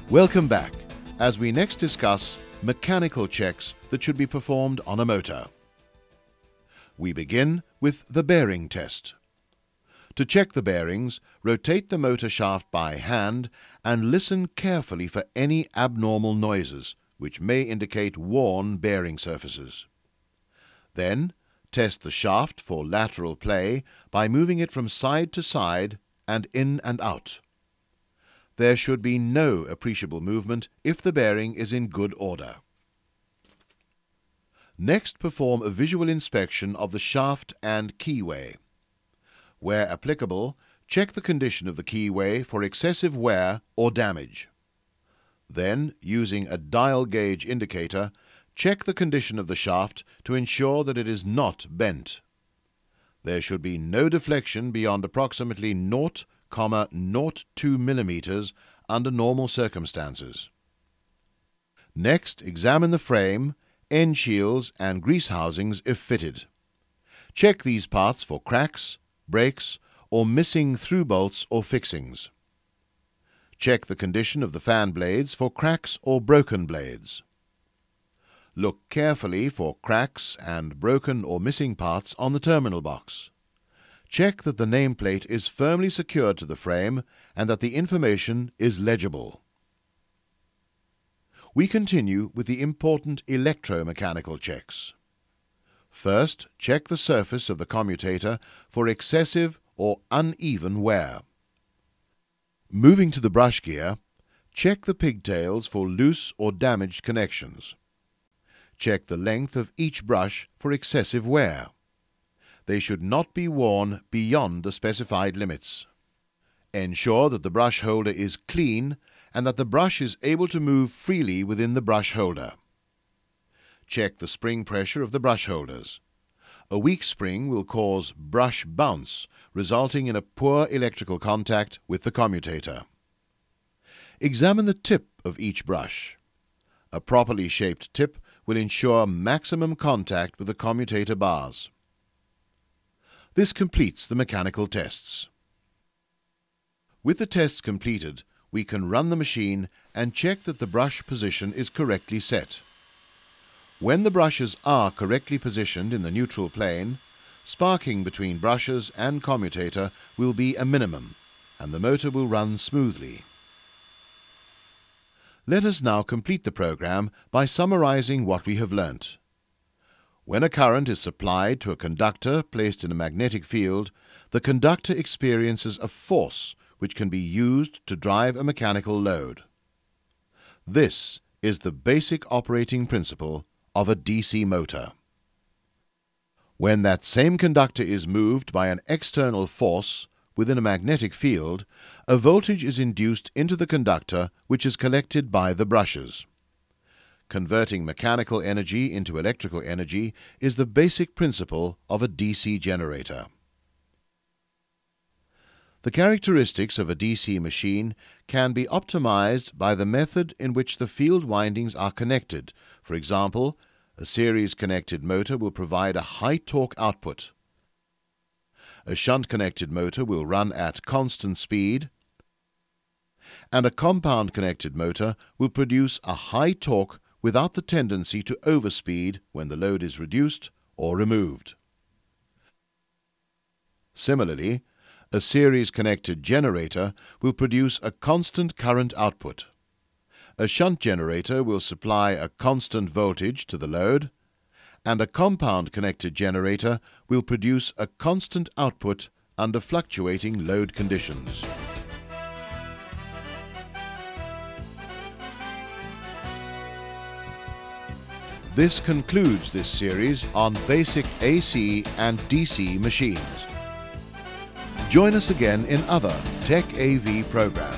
Welcome back as we next discuss mechanical checks that should be performed on a motor. We begin with the bearing test. To check the bearings, rotate the motor shaft by hand and listen carefully for any abnormal noises which may indicate worn bearing surfaces. Then, test the shaft for lateral play by moving it from side to side and in and out. There should be no appreciable movement if the bearing is in good order. Next, perform a visual inspection of the shaft and keyway. Where applicable, check the condition of the keyway for excessive wear or damage. Then, using a dial gauge indicator, check the condition of the shaft to ensure that it is not bent. There should be no deflection beyond approximately 0.02 mm under normal circumstances. Next, examine the frame, end shields and grease housings if fitted. Check these parts for cracks, breaks, or missing through bolts or fixings. Check the condition of the fan blades for cracks or broken blades. Look carefully for cracks and broken or missing parts on the terminal box. Check that the nameplate is firmly secured to the frame and that the information is legible. We continue with the important electromechanical checks. First, check the surface of the commutator for excessive or uneven wear. Moving to the brush gear, check the pigtails for loose or damaged connections. Check the length of each brush for excessive wear. They should not be worn beyond the specified limits. Ensure that the brush holder is clean and that the brush is able to move freely within the brush holder. Check the spring pressure of the brush holders. A weak spring will cause brush bounce, resulting in a poor electrical contact with the commutator. Examine the tip of each brush. A properly shaped tip will ensure maximum contact with the commutator bars. This completes the mechanical tests. With the tests completed, we can run the machine and check that the brush position is correctly set. When the brushes are correctly positioned in the neutral plane, sparking between brushes and commutator will be a minimum, and the motor will run smoothly. Let us now complete the program by summarizing what we have learnt. When a current is supplied to a conductor placed in a magnetic field, the conductor experiences a force which can be used to drive a mechanical load. This is the basic operating principle of a DC motor. When that same conductor is moved by an external force within a magnetic field, a voltage is induced into the conductor which is collected by the brushes. Converting mechanical energy into electrical energy is the basic principle of a DC generator. The characteristics of a DC machine can be optimized by the method in which the field windings are connected. For example, a series-connected motor will provide a high torque output. A shunt-connected motor will run at constant speed, and a compound-connected motor will produce a high torque without the tendency to overspeed when the load is reduced or removed. Similarly, a series-connected generator will produce a constant current output. A shunt generator will supply a constant voltage to the load, and a compound-connected generator will produce a constant output under fluctuating load conditions. This concludes this series on basic AC and DC machines. Join us again in other Tech AV programs.